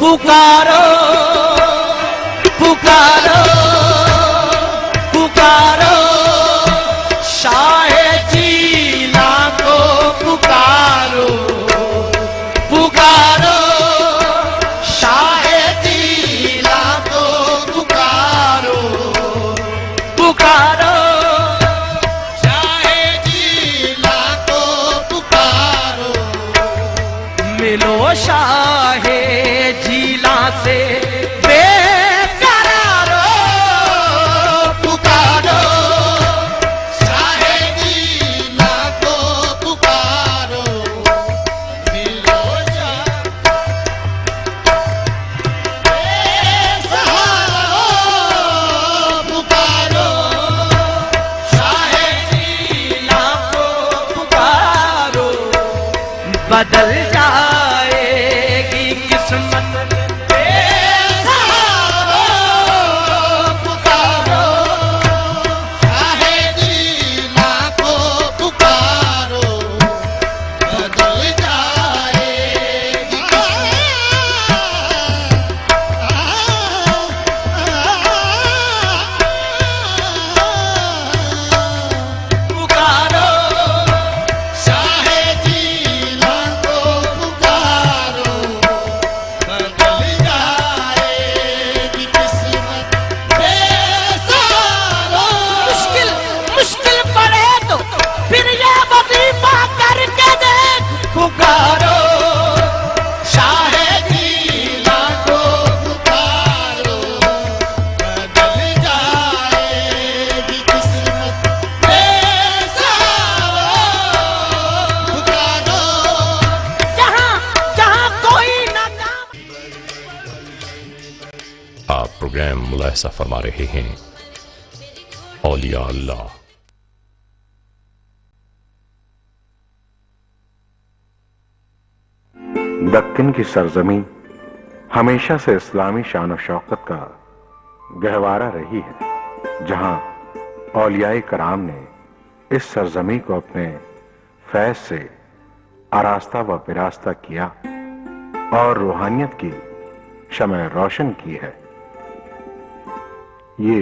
पुकारो पुकारो पुकारो शाह जीला को पुकारो पुकारो शाह जीला को पुकारो पुकारो शाह जीला को पुकारो मिलो शाह जीला से बेकरारो पुकारो शाह जीला को पुकारो मिलो पुकारो शाह जीला को पुकारो बदल जाएगी किस्मत पुकारो शाह जीला को पुकारो बदल जाएगी पुकारो शाह जीला को पुकारो बदल जाएगी किस्मत बेसहारो मुश्किल मुश्किल पड़े तो फिर ये वजीफा करके देख पुकारो शाह जीला को पुकारो बदल जाएगी किस्मत बेसहारो पुकारो जहां जहां कोई ना काम आप प्रोग्राम मुलाहिजा फरमा रहे हैं औलिया अल्लाह। दक्कन की सरजमी हमेशा से इस्लामी शान और शौकत का गहवारा रही है, जहां औलियाए कराम ने इस सरजमी को अपने फैज से आरास्ता व पिरास्ता किया और रूहानियत की शमअ रोशन की है। ये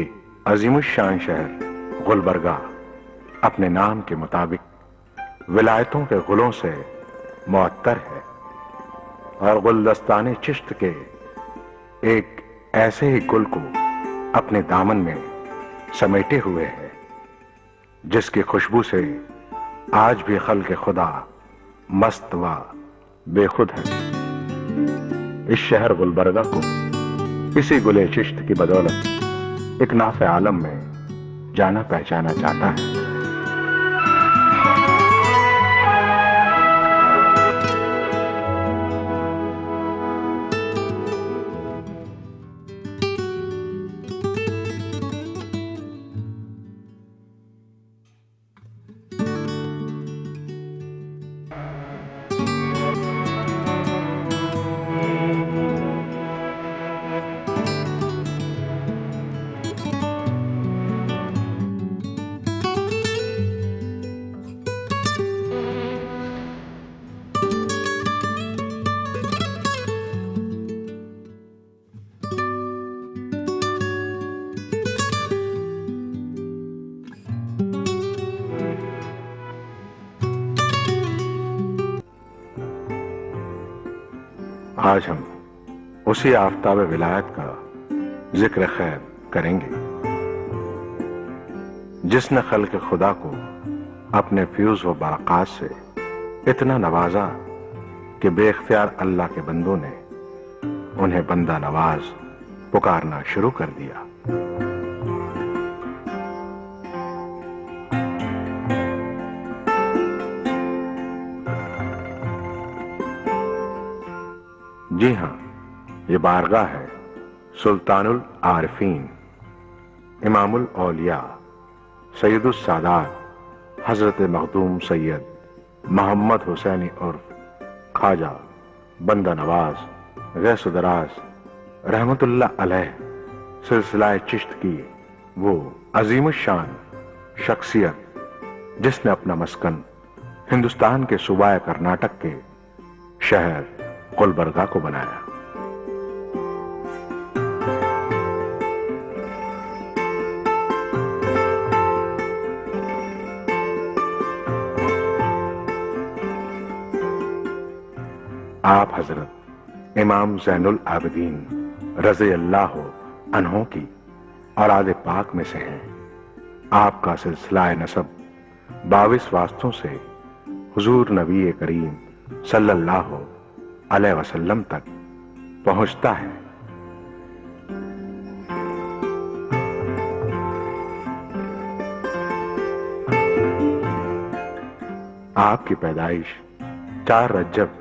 अजीमुश्शान शहर गुलबर्गा अपने नाम के मुताबिक विलायतों के गुलों से मुअत्तर है और गुलदस्ताने चिश्त के एक ऐसे ही गुल को अपने दामन में समेटे हुए है जिसकी खुशबू से आज भी खल्क़ खुदा मस्त व बेखुद है। इस शहर गुलबर्गा को इसी गुले चिश्त की बदौलत एक नाफ़े आलम में जाना पहचाना जाता है। आज हम उसी आफताब विलायत का जिक्र खैर करेंगे जिसने खल्क़ खुदा को अपने फ्यूज व बरक़ात से इतना नवाजा कि बेख्तियार अल्लाह के बंदों ने उन्हें बंदा नवाज पुकारना शुरू कर दिया। जी हाँ, ये बारगाह है सुल्तानुल आरिफीन इमामुल औलिया सैयदुस सादात हजरत मखदूम सैयद मोहम्मद हुसैनी उर्फ ख्वाजा बंदा नवाज गैसुदराज रहमतुल्लाह अलैह सिलसिला चिश्त की वो अजीमुश्शान शख्सियत जिसने अपना मस्कन हिंदुस्तान के सूबाए कर्नाटक के शहर गुलबर्गा को बनाया। आप हजरत इमाम ज़ैनुल आबिदीन रज़ी अल्लाह अन्हों की औलाद पाक में से हैं। आपका सिलसिला नसब 22 वास्तों से हुजूर नबी करीम सल्लल्लाहु अलैहि वसल्लम तक पहुंचता है। आपकी पैदाइश 4 रज्जब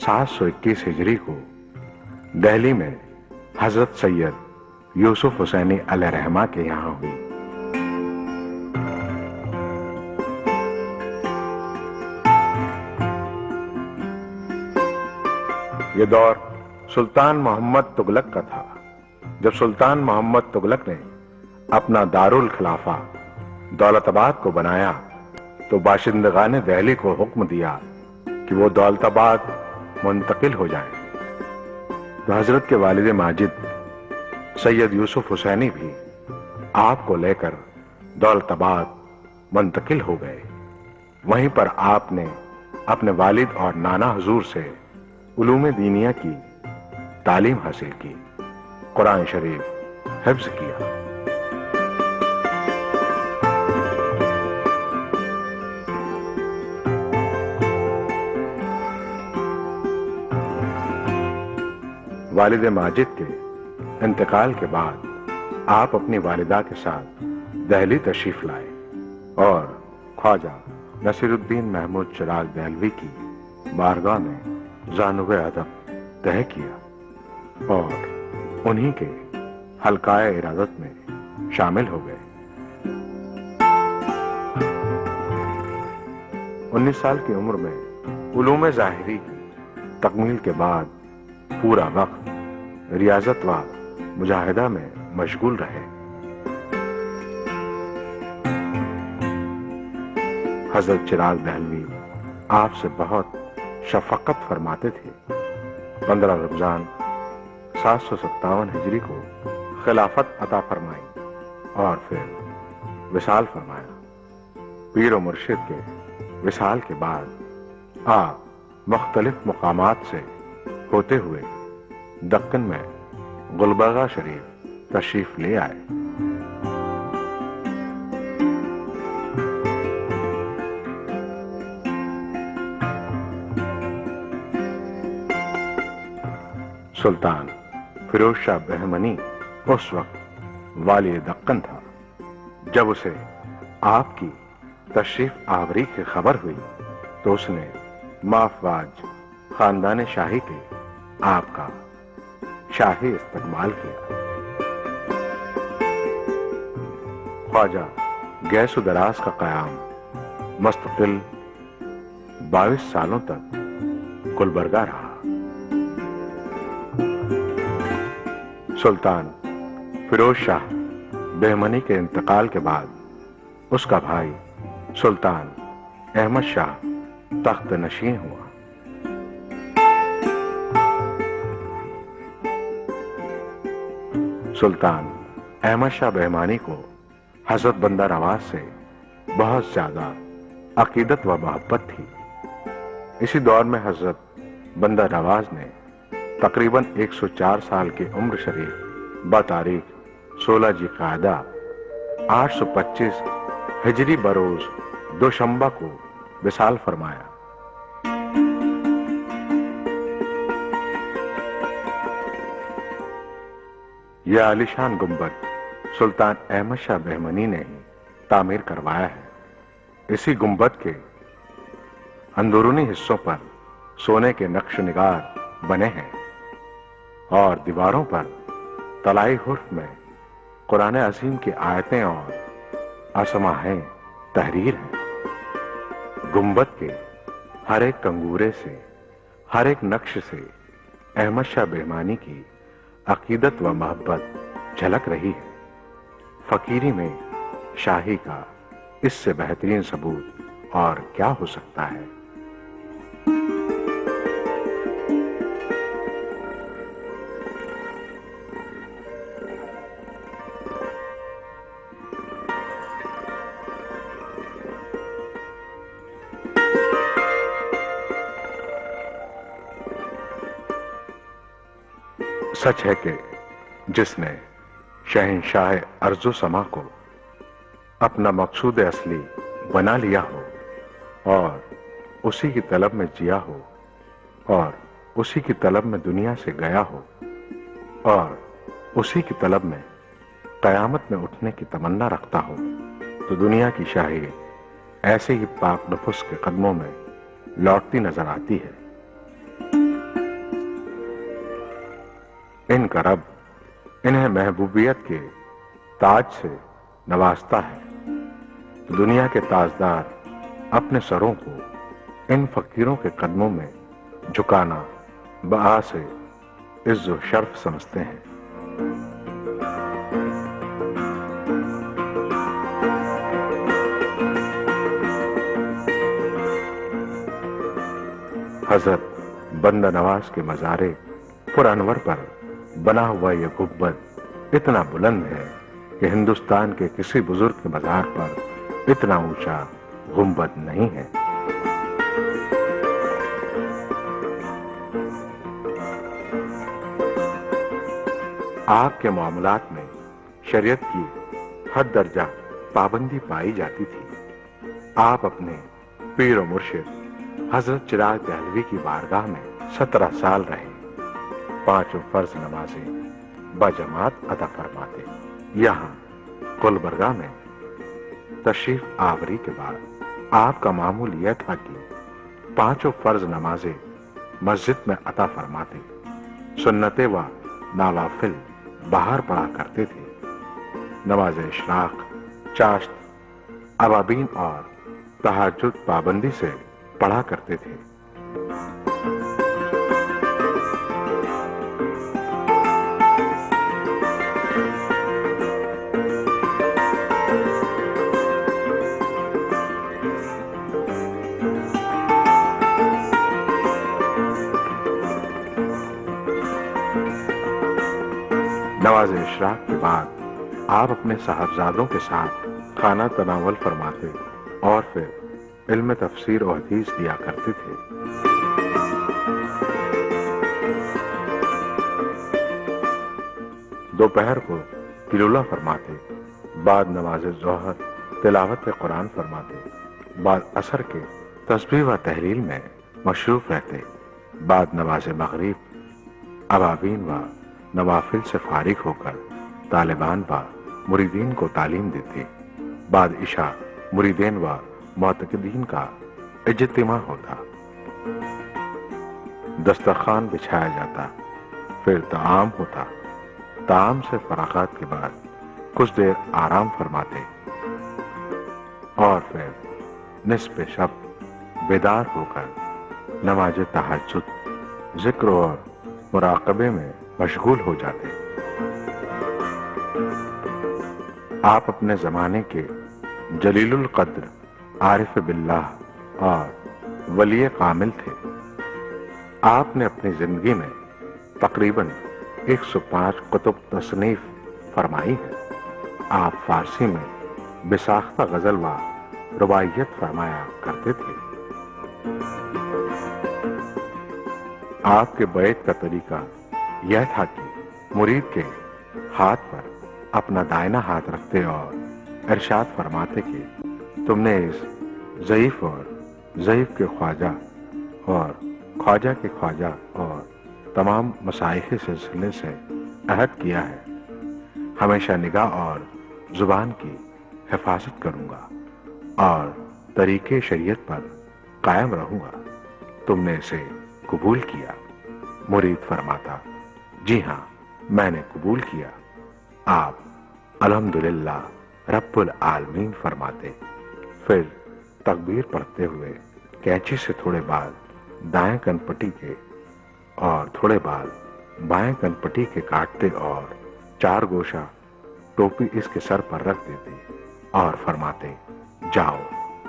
721 हिजरी को दिल्ली में हजरत सैयद यूसुफ हुसैनी अलैहिर्रहमा के यहाँ हुई। ये दौर सुल्तान मोहम्मद तुगलक का था। जब सुल्तान मोहम्मद तुगलक ने अपना दारुल खिलाफा दौलताबाद को बनाया तो बाशिंदगान दिल्ली को हुक्म दिया कि वो दौलताबाद मुंतकिल हो जाएं। तो हजरत के वालिद माजिद सैयद यूसुफ हुसैनी भी आपको लेकर दौलताबाद मुंतकिल हो गए। वहीं पर आपने अपने वालिद और नाना हुजूर से उलूम दीनिया की तालीम हासिल की, कुरान शरीफ हिफ्ज किया। वालिद माजिद के इंतकाल के बाद आप अपनी वालिदा के साथ दिल्ली तशरीफ लाए और ख्वाजा नसीरुद्दीन महमूद चिराग देहलवी की बारगाह में ज़ानुब अदब तय किया और उन्हीं के हल्काए इरादत में शामिल हो गए। 19 साल की उम्र में उलूम ज़ाहिरी की तकमील के बाद पूरा वक्त रियाजत व मुजाहिदा में मशगूल रहे। हजरत चिराग देहलवी आपसे बहुत शफकत फरमाते थे। 15 रमजान 757 हिजरी को खिलाफत अता फरमाई और फिर विसाल फरमाया। पीर और मुर्शिद के विसाल के बाद आप मुख्तलिफ मुकामात से होते हुए दक्कन में गुलबर्गा शरीफ तशरीफ ले आए। सुल्तान फिरोज शाह बहमनी उस वक्त वाली दक्कन था। जब उसे आपकी तशरीफ आवरी की खबर हुई तो उसने माफवाज खानदान शाही के आपका शाही इस्तकबाल किया। ख्वाजा गैसु दराज का कयाम मुस्तकिल 22 सालों तक गुलबर्गा रहा। सुल्तान फिरोज शाह बेहमनी के इंतकाल के बाद उसका भाई सुल्तान अहमद शाह तख्त नशीन हुआ। सुल्तान अहमद शाह बेहमानी को हजरत बंदा नवाज से बहुत ज्यादा अकीदत व मोहब्बत थी। इसी दौर में हजरत बंदा नवाज ने तकरीबन 104 साल की उम्र शरीफ बातारीख 16 जी कायदा 825 हिजरी बरोज दोशंबा को विसाल फरमाया। यह आलिशान गुंबद सुल्तान अहमद शाह बेहमनी ने ही तामीर करवाया है। इसी गुंबद के अंदरूनी हिस्सों पर सोने के नक्श निगार बने हैं और दीवारों पर तलाई हुर्फ में कुरान अजीम की आयतें और असमाहें तहरीर हैं। गुंबद के हर एक कंगूरे से, हर एक नक्श से अहमद शाह बेहमानी की अकीदत व मोहब्बत झलक रही है। फकीरी में शाही का इससे बेहतरीन सबूत और क्या हो सकता है। सच है कि जिसने शहंशाह अर्ज़ो समा को अपना मकसूद असली बना लिया हो और उसी की तलब में जिया हो और उसी की तलब में दुनिया से गया हो और उसी की तलब में कयामत में उठने की तमन्ना रखता हो, तो दुनिया की शाही ऐसे ही पाक नफुस के कदमों में लौटती नजर आती है। इनका रब इन्हें महबूबियत के ताज से नवाजता है, तो दुनिया के ताजदार अपने सरों को इन फकीरों के कदमों में झुकाना बआ से इज्जो शर्फ समझते हैं। हजरत बंदा नवाज के मज़ारे पुरअनवर पर बना हुआ यह गुंबद इतना बुलंद है कि हिंदुस्तान के किसी बुजुर्ग के मज़ार पर इतना ऊंचा गुंबद नहीं है। आग के मामलात में शरीयत की हद दर्जा पाबंदी पाई जाती थी। आप अपने पीर और मुर्शिद हजरत चिराग दहलवी की बारगाह में 17 साल रहे। 5 फर्ज नमाजें बजमात अदा फरमाते। यहाँ गुलबर्गा में तशरीफ आवरी के बाद आपका मामूल यह था कि 5 फर्ज नमाजें मस्जिद में अता फरमाते, सुन्नते व नवाफिल बाहर पढ़ा करते थे। नमाज इशराक, चाश्त, अवाबीन और तहज्जुद पाबंदी से पढ़ा करते थे। नवाज इशराक के बाद आप अपने साहबजादों के साथ खाना तनावल फरमाते और फिर इल्म तफसीर और हदीस दिया करते थे। दोपहर को पिलुला फरमाते, बाद नमाज ज़ोहर तिलावत कुरान फरमाते, बाद असर के तस्बीह व तहलील में मशरूफ रहते, बाद नमाज मगरिब अवाबीन व नवाफिल से फारिग होकर तालिबान व मुरीदीन को तालीम देते, बाद इशा मुरीदीन व मुअतकिदीन का इज्तिमा होता, दस्तरखान बिछाया जाता, फिर ताआम होता। ताआम से फरागात के बाद कुछ देर आराम फरमाते और फिर निस्फ़े शब बेदार होकर नमाज तहज्जुद, जिक्र और मुराकबे में मशगूल हो जाते। आप अपने जमाने के जलीलुल कद्र आरिफ बिल्लाह और वली कामिल थे। आपने अपनी जिंदगी में तकरीबन 105 कुतुब तसनीफ फरमाई है। आप फारसी में बेसाख्ता गजल व रुबाइयत फरमाया करते थे। आपके बैत का तरीका यह था कि मुरीद के हाथ पर अपना दाहिना हाथ रखते और इरशाद फरमाते कि तुमने इस ज़ईफ और ज़ईफ के ख्वाजा और ख्वाजा के ख्वाजा और तमाम मसाइख सिलसिले से अहद किया है, हमेशा निगाह और जुबान की हिफाजत करूंगा और तरीके शरीयत पर कायम रहूंगा। तुमने इसे कबूल किया? मुरीद फरमाता, जी हाँ, मैंने कबूल किया। आप अल्हम्दुलिल्लाह रब्बुल आलमीन फरमाते, फिर तकबीर पढ़ते हुए कैंची से थोड़े बाल दाएं कनपट्टी के और थोड़े बाल बाएं कनपट्टी के काटते और 4 गोशा टोपी इसके सर पर रख देते और फरमाते, जाओ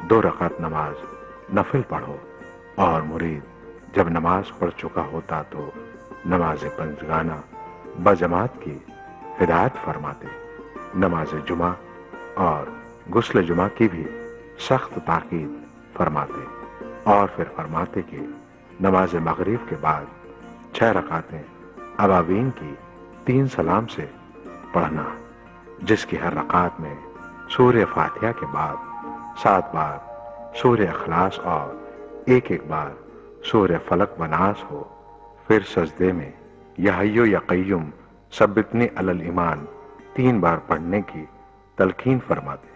2 रकात नमाज नफिल पढ़ो। और मुरीद जब नमाज पढ़ चुका होता तो नमाज पंजगाना बजमात की हिदायत फरमाते। नमाज जुमा और गुस्ल जुमा की भी सख्त ताकीद फरमाते और फिर फरमाते कि नमाज मगरिब के बाद 6 रकातें ابابین کی 3 سلام سے پڑھنا، جس کی ہر رکعت میں سورہ فاتحہ کے بعد 7 بار سورہ اخلاص اور ایک بار سورہ فلق و ناس ہو، پھر سجدے میں یا حیو یا قیوم ثبتنی علی الایمان 3 بار پڑھنے کی تلقین فرماتے۔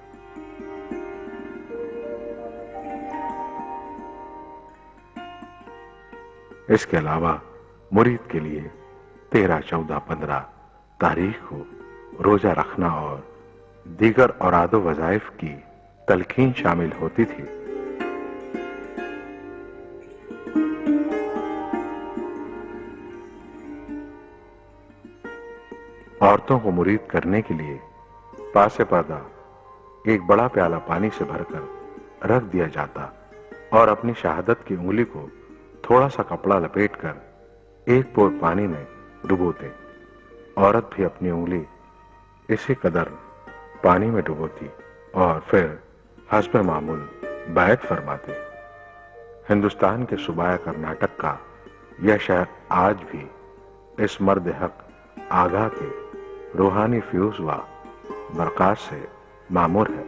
اس کے علاوہ مرید کے لیے 13، 14، 15 تاریخ کو روزہ رکھنا اور دیگر اوراد و وظائف کی تلقین شامل ہوتی تھی۔ عورتوں کو مرید کرنے کے لیے پاس پردہ ایک بڑا پیالہ پانی سے بھر کر رکھ دیا جاتا اور اپنی شہادت کی انگلی کو تھوڑا سا کپڑا لپیٹ کر 1 پور پانی میں ڈبوتے۔ عورت بھی اپنی انگلی اسی قدر پانی میں ڈبوتی اور پھر حسب معمول بیعت فرماتے۔ ہندوستان کے صوبہ کرناٹک کا یہ شہر آج بھی اس مرد حق آگاہ کے روحانی فیوز و برکات سے معمور ہے۔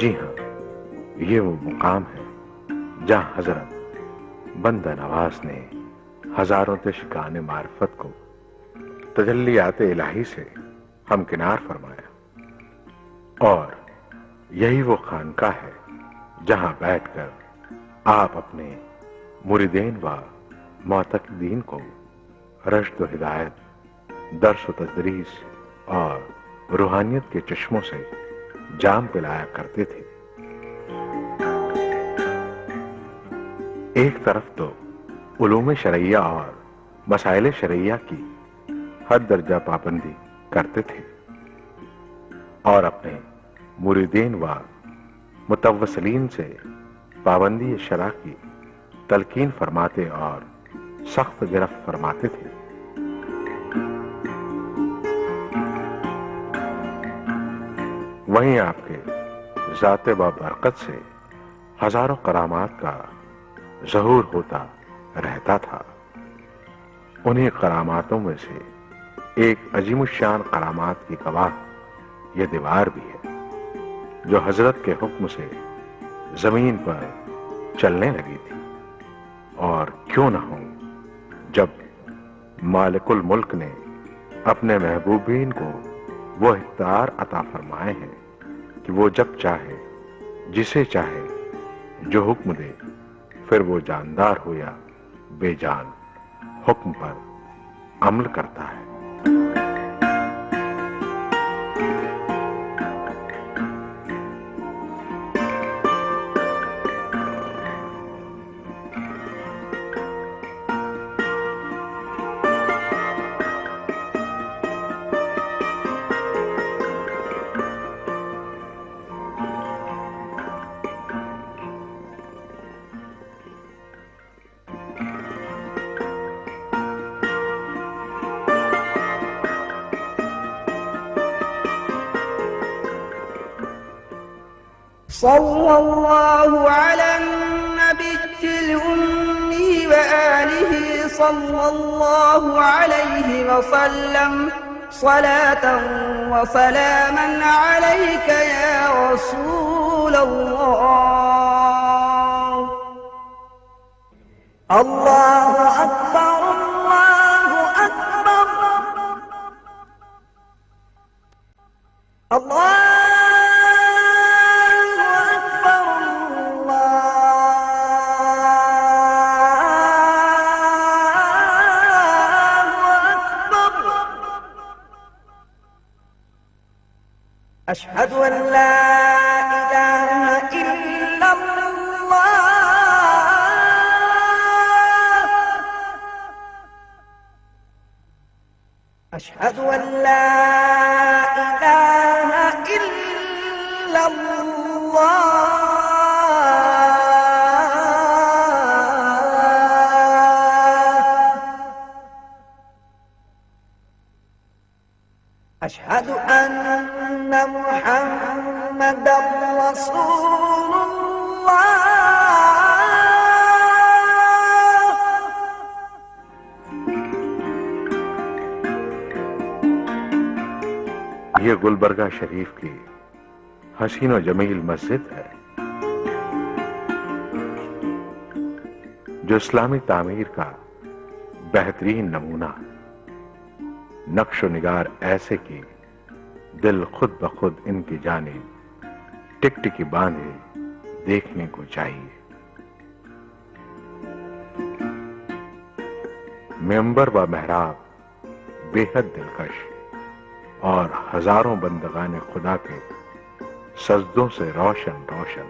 جی ہاں، یہ وہ مقام ہے جہاں حضرت بندہ نواز نے ہزاروں تشکان معرفت کو تجلیات الہی سے ہمکنار فرمایا، اور یہی وہ خانقاہ ہے جہاں بیٹھ کر آپ اپنے مریدین و معتقدین کو رشد و ہدایت، درس و تدریس اور روحانیت کے چشموں سے جام پلایا کرتے تھے۔ ایک طرف تو علوم شرعیہ اور مسائل شرعیہ کی حد درجہ پابندی کرتے تھے اور اپنے مریدین و متوسلین سے پابندی شرع کی تلقین فرماتے اور سخت گرفت فرماتے تھے۔ وہیں آپ کے ذات بابرکت سے ہزاروں کرامات کا ظہور ہوتا رہتا تھا۔ انہی کراماتوں میں سے ایک عظیم الشان کرامات کی گواہ یہ دیوار بھی ہے، جو حضرت کے حکم سے زمین پر چلنے لگی تھی، اور کیوں نہ ہو جب مالک الملک نے اپنے محبوبین کو وہ اختیار عطا فرمائے ہیں کہ وہ جب چاہے، جسے چاہے، جو حکم دے، پھر وہ جاندار ہو یا بے جان، حکم پر عمل کرتا ہے۔ صلى الله على النبي الأمي وآله صلى الله عليه وسلم صلاة وسلاما عليك يا رسول الله۔ الله أكبر الله أكبر الله أشهد أن لا إله إلا الله أشهد أن لا إله إلا أشهد أن محمد رسول الله یہ گلبرگہ شریف کی حسین و جمیل مسجد ہے جو اسلامی تعمیر کا بہترین نمونہ، نقش و نگار ایسے کہ دل خود بخود ان کی جانب ٹک ٹکی باندھے دیکھنے کو چاہیے۔ منبر و محراب بے حد دلکش اور ہزاروں بندگان خدا کے سجدوں سے روشن روشن۔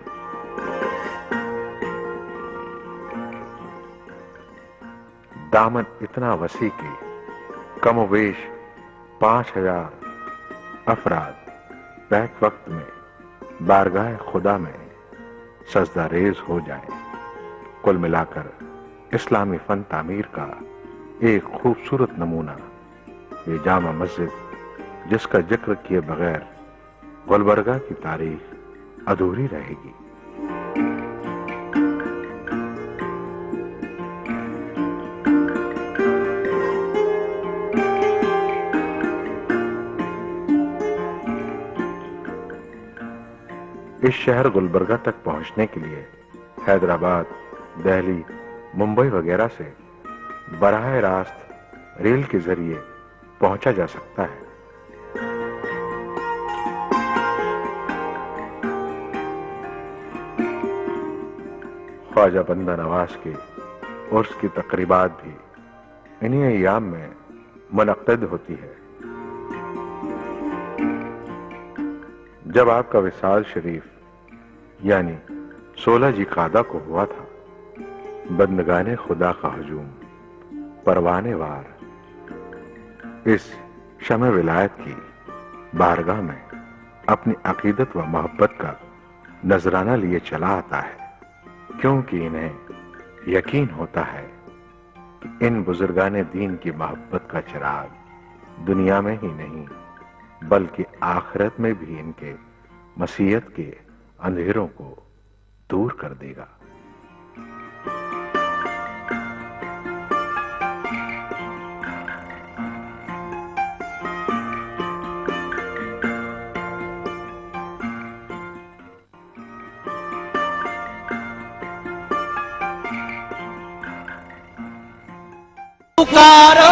دامن اتنا وسیع کہ کم و بیش 5000 افراد بیک وقت میں بارگاہ خدا میں سجدہ ریز ہو جائیں۔ کل ملا کر اسلامی فن تعمیر کا ایک خوبصورت نمونہ یہ جامع مسجد، جس کا ذکر کیے بغیر گلبرگہ کی تاریخ ادھوری رہے گی۔ اس شہر گلبرگہ تک پہنچنے کے لیے حیدرآباد، دہلی، ممبئی وغیرہ سے براہ راست ریل کے ذریعے پہنچا جا سکتا ہے۔ خواجہ بندہ نواز کے عرس کی تقریبات بھی انہی ایام میں منعقد ہوتی ہے۔ جب آپ کا وصال شریف یعنی 16 ذی قعدہ کو ہوا تھا، بندگان خدا کا ہجوم پروانے وار اس شمع ولایت کی بارگاہ میں اپنی عقیدت و محبت کا نذرانہ لیے چلا آتا ہے، کیونکہ انہیں یقین ہوتا ہے کہ ان بزرگان دین کی محبت کا چراغ دنیا میں ہی نہیں بلکہ آخرت میں بھی ان کے مسیحت کے اندھیروں کو دور کر دے گا۔ پکارو